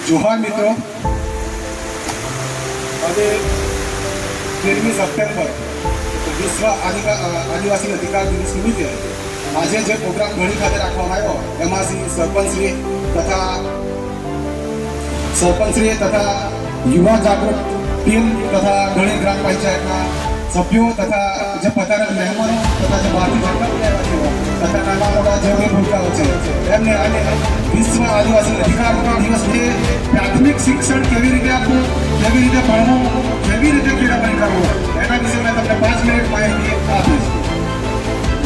જોહાર મિત્રો, આજે 13મી સપ્ટેમ્બર વિશ્વ આદિવાસી અધિકાર દિવસ નિમિત્તે આજે જે પ્રોગ્રામ ઘણી ખાતે રાખવામાં આવ્યો એમાં સરપંચશ્રી તથા યુવા જાગૃત ટીમ તથા ઘણી ગ્રામ પંચાયતના સભ્યો તથા જે પધારેલ મહેમાનો તથા જે બહારથી જનતા તથા નાના મોટા જે બી ભૂમિકાઓ છે એમને આજે વિશ્વ આદિવાસી અધિકાર દિવસ એ પ્રાથમિક શિક્ષણ કેવી રીતે આપવું, કેવી રીતે ભણવું, કેવી રીતે કેળવણી કરવું એના વિશે મેં તમને 5 મિનિટ માહિતી આપીશ.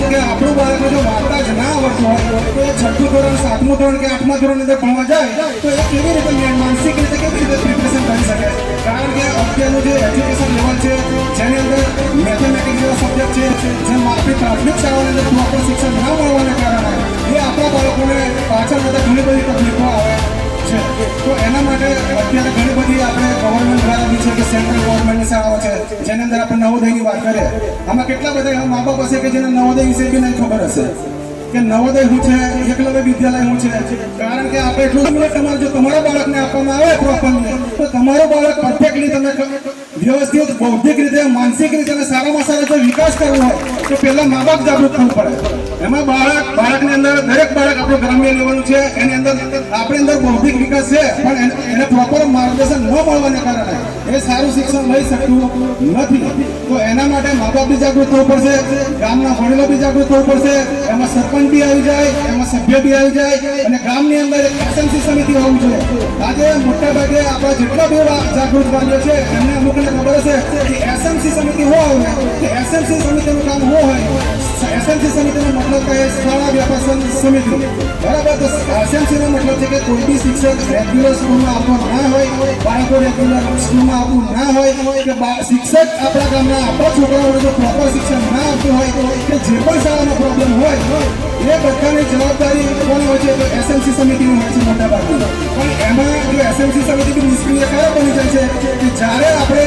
કે આપણું બાળક જો વાંચતા જ ના આવડતું હોય તો એ 6ઠું ધોરણ, 7મું ધોરણ કે 8મા ધોરણની અંદર ભણવા જાય તો એ કેવી રીતે માનસિક રીતે કેવી રીતે પ્રિપેરેશન કરી શકે? કારણ કે અત્યારનું જે એજ્યુકેશન લેવલ છે જેની અંદર મેથેમેટિક્સ જેવા સબ્જેક્ટ છે જેમ આપણી પ્રાથમિક શાળાની અંદર પ્રોપર શિક્ષણ ના મળવાને કારણે એ આપણા બાળકોને પાછળ જતાં ઘણી બધી તકલીફો આવે છે. તો એના માટે અત્યારે ઘણી બધી આપણે ગવર્મેન્ટ દ્વારા બી છે કે સેન્ટ્રલ ગવર્મેન્ટની શાળાઓ છે જેની અંદર આપણે નવોદયની વાત કરીએ. આમાં કેટલા બધા એવા મા બાપ હશે કે જેને નવોદય વિશે બી નહીં ખબર હશે કે નવોદય શું છે, એકલવ્ય વિદ્યાલય શું છે. કારણ કે આપણે એટલું તમારે જો તમારા બાળકને આપવામાં આવે પ્રોપરલી તો તમારું બાળક પરફેક્ટલી તમે વ્યવસ્થિત બૌદ્ધિક રીતે, માનસિક રીતે અને સારામાં સારો જો વિકાસ કરવો હોય તો પહેલા મા બાપ જાગૃત થવું પડે. એમાં બાળકની અંદર દરેક બાળક આપણું ગ્રામ્ય લેવલનું છે, એની અંદર આપણી અંદર બૌદ્ધિક વિકાસ છે પણ એને પ્રોપર માર્ગદર્શન ન મળવાને કારણે એ સારું શિક્ષણ લઈ શકતું નથી. તો એના માટે મા બાપ બી જાગૃત થવું પડશે, ગામના વડીલો બી જાગૃત થવું પડશે, એમાં સરપંચ બી આવી જાય, એમાં સભ્ય બી આવી જાય અને ગામની અંદર એક એસએમસી સમિતિ હોવું જોઈએ. આજે મોટા ભાગે આપણા જેટલા બી જાગૃત વાલીઓ છે એમને અમુકને ખબર હશે કે એસએમસી સમિતિ હોય કે એસએમસી સમિતિનું કામ હોય. એસએમસી સમિતિનો મતલબ કહે શાળા વ્યાપક સમિતિ, બરાબર? તો એસએમસી નો મતલબ છે કે કોઈ બી શિક્ષક રેગ્યુલર સ્કૂલમાં આવતો ના હોય, બાળકો રેગ્યુલર સ્કૂલમાં આવતું ના હોય કે શિક્ષક આપણા ગામના આપણા છોકરાઓને જો પ્રોપર શિક્ષણ ના આપતું હોય કે જે પણ શાળાનો પ્રોબ્લેમ હોય એ બધાની જવાબદારી કોની હોય છે તો એસએમસી સમિતિની હોય છે મોટા ભાગે. પણ એમાં જો એસએમસી સમિતિ બી નિષ્ક્રિય ક્યારે બની જાય છે કે જ્યારે આપણે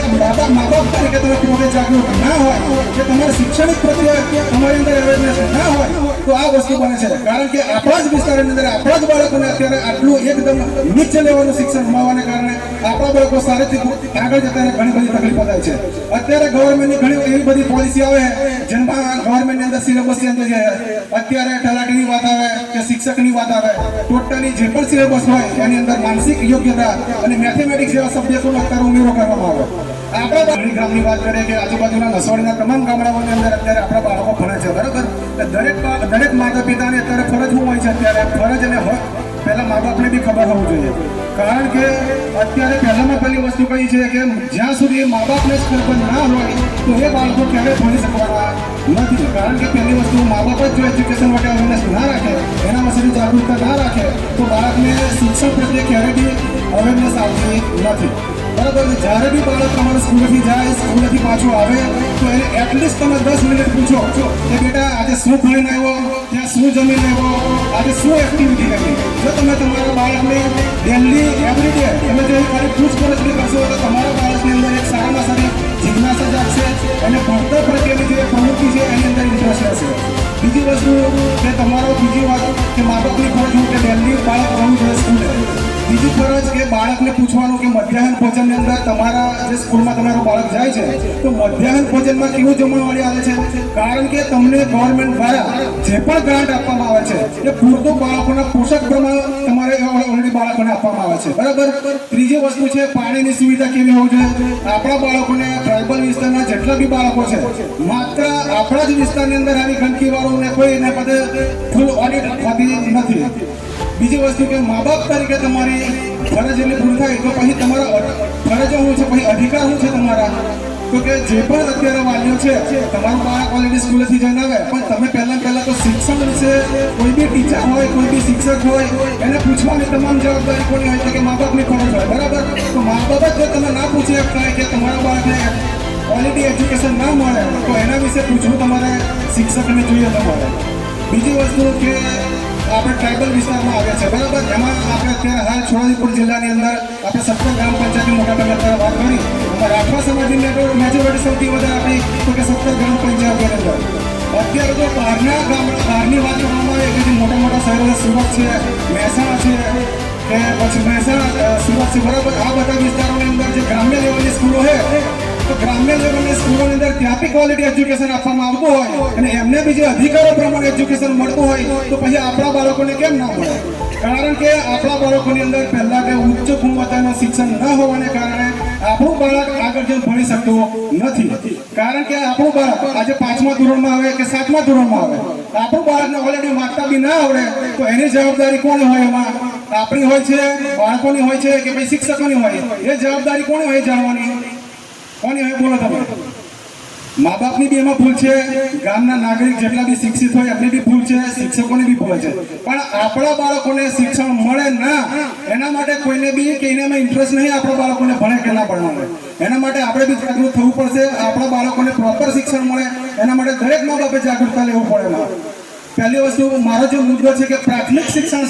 મા બાપ તરીકે તમે પોતે જાગૃત ના હોય કે તમારે શૈક્ષણિક પ્રત્યે તમારી અંદર અવેરનેસ ના હોય તો આ વસ્તુ બને છે. કારણ કે આપણા જ વિસ્તારની અંદર આપણા જ બાળકોને અત્યારે આટલું એકદમ નીચે લેવાનું શિક્ષણ મળવાને કારણે આપણા બાળકો સારી રીતે આગળ જતા ઘણી બધી તકલીફો થાય છે. અત્યારે ગવર્મેન્ટની ઘણી એવી બધી પોલિસી આવે જેમાં ગવર્મેન્ટની અંદર સિલેબસની અંદર અત્યારે તલાટીની વાત આવે કે શિક્ષકની વાત આવે, ટોટલી જે પણ સિલેબસ હોય એની અંદર માનસિક યોગ્યતા અને મેથેમેટિક્સ જેવા સબ્જેક્ટોનો અત્યારે ઉમેરો કરવામાં આવે. આપણા ગામની વાત કરીએ કે આજુબાજુના નસવાડીના તમામ ગામડાઓની અંદર અત્યારે આપણા બાળકો ભણે છે, બરાબર? દરેક માતા પિતાને અત્યારે ફરજ શું હોય છે? અત્યારે ફરજ અને હક પહેલા મા બાપને બી ખબર હોવું જોઈએ. કારણ કે અત્યારે પહેલામાં પહેલી વસ્તુ કઈ છે કે જ્યાં સુધી મા બાપને જ ખબર ના હોય તો એ બાળકો ક્યારેય ભણી શકવાના નથી. કારણ કે પહેલી વસ્તુ મા બાપ જ જો એજ્યુકેશન માટે અવેરનેસ ના રાખે, એના વિશે જાગૃતતા ના રાખે તો બાળકને શિક્ષણ પ્રત્યે ક્યારેય બી અવેરનેસ આવતી નથી, બરાબર? જ્યારે બી બાળક તમારે સ્કૂલેથી જાય, સ્કૂલેથી પાછું આવે તો એને એટલીસ્ટ તમે 10 મિનિટ પૂછો કે બેટા આજે શું ભણીને આવ્યો, ત્યાં શું જમીને આવ્યો, આજે શું એક્ટિવિટી કરી. જો તમે તમારા બાળકને ડેલી એવરીડે તમે જો ખાલી પૂછપરછ બી કરશો તો તમારા બાળકની અંદર એક સારામાં સારી જિજ્ઞાસા જાગશે અને ભણતર પ્રત્યેની જે પ્રવૃત્તિ છે એની અંદર ઇન્ટરેસ્ટ રહેશે. બીજી વસ્તુ કે બીજી વાત કે મા બાપની ફરજ હું કે ડેલી બાળક જવું જોઈએ સ્કૂલે. બીજી ફરજ કે બાળકને પૂછવાનું કે મધ્યાહન ભોજનની અંદર તમારા જે સ્કૂલમાં તમારું બાળક જાય છે તો મધ્યાહન ભોજનમાં કેવું જમણવાળી આવે છે? કારણ કે તમને ગવર્મેન્ટ દ્વારા જે પણ ગ્રાન્ટ આપવામાં આવે છે એ પૂરતું બાળકોના પોષક પ્રમાણ તમારે ઓલરેડી બાળકોને આપવામાં આવે છે, બરાબર? ત્રીજી વસ્તુ છે પાણીની સુવિધા કેવી હોવી જોઈએ. આપણા બાળકોને ટ્રાઇબલ વિસ્તારના જેટલા બી બાળકો છે માત્ર આપણા જ વિસ્તારની અંદર આવી ગંદકીવાળોને કોઈ એના પદે ફૂલ ઓડિટ થતી નથી. બીજી વસ્તુ કે મા બાપ તરીકે તમારી ફરજ એટલી પૂરી થાય તો પછી તમારા ફરજો શું છે, પછી અધિકાર શું છે તમારા? તો કે જે પણ અત્યારે વાલીઓ છે તમારું બાળક ઓલરેડી સ્કૂલેથી જઈને આવે પણ તમે પહેલા તો શિક્ષણ વિશે કોઈ બી ટીચર હોય, કોઈ બી શિક્ષક હોય એને પૂછવાની તમામ જવાબદારી કોની હોય કે મા બાપની ફરજ હોય, બરાબર? તો મા બાપ જ જો તમે ના પૂછી શકતા કે તમારા બાળકને ક્વોલિટી એજ્યુકેશન ના મળે તો એના વિશે પૂછવું તમારે શિક્ષકને જોઈએ તમારે. બીજી વસ્તુ કે આપણે ટ્રાઇબલ વિસ્તારમાં આવ્યા છે, બરાબર? એમાં આપણે અત્યારે હાલ છોટાઉદેપુર જિલ્લાની અંદર આપણે 17 ગ્રામ પંચાયતની મોટા ભાગે અત્યારે વાત કરી. એમાં રાઠવા સમાજની મેજોરિટી સૌથી વધારે આપણી તો કે 17 ગ્રામ પંચાયતની અંદર. અત્યારે તો બહારની વાત કરવામાં આવે કે જે મોટા શહેરો સુરત છે, મહેસાણા છે કે પછી મહેસાણા સુરત વાત છે બરાબર. આ બધા વિસ્તારોની અંદર જે ગ્રામ્ય લેવલની સ્કૂલો છે તો ગ્રામ્ય લેવલની સ્કૂલોની અંદર ત્યાં બી ક્વોલિટી એજ્યુકેશન આપવામાં આવતું હોય અને એમને બી જે અધિકારો પ્રમાણે એજ્યુકેશન મળતું હોય તો પછી આપણા બાળકોને કેમ ના મળે? કારણ કે આપણા બાળકોની અંદર પહેલા કે ઉચ્ચ ગુણવત્તાનું શિક્ષણ ન હોવાને કારણે આપણું બાળક આગળ જઈને ભણી શકતું નથી. કારણ કે આપણું બાળક આજે 5મા ધોરણમાં આવે કે 7મા ધોરણમાં આવે, આપણું બાળકને ઓલરેડી વાંચતા બી ના આવડે તો એની જવાબદારી કોની હોય? એમાં આપણી હોય છે, બાળકોની હોય છે કે ભાઈ શિક્ષકોની હોય? એ જવાબદારી કોની હોય જાણવાની? કોની હોય બોલો તમે? મા બાપની બી એમાં ભૂલ છે, ગામના નાગરિક જેટલા બી શિક્ષિત હોય એમની બી ભૂલ છે, શિક્ષકોની બી ભૂલ છે. પણ આપણા બાળકોને શિક્ષણ મળે ના એના માટે કોઈને બી કે એનામાં ઇન્ટરેસ્ટ નહીં આપણા બાળકોને ભણે કે ના ભણવા, એના માટે આપણે બી જાગૃત થવું પડશે. આપણા બાળકોને પ્રોપર શિક્ષણ મળે એના માટે દરેક મા બાપે જાગૃતતા લેવું પડે. પહેલી વસ્તુ મારો જે મુદ્દો છે કે પ્રાથમિક શિક્ષણ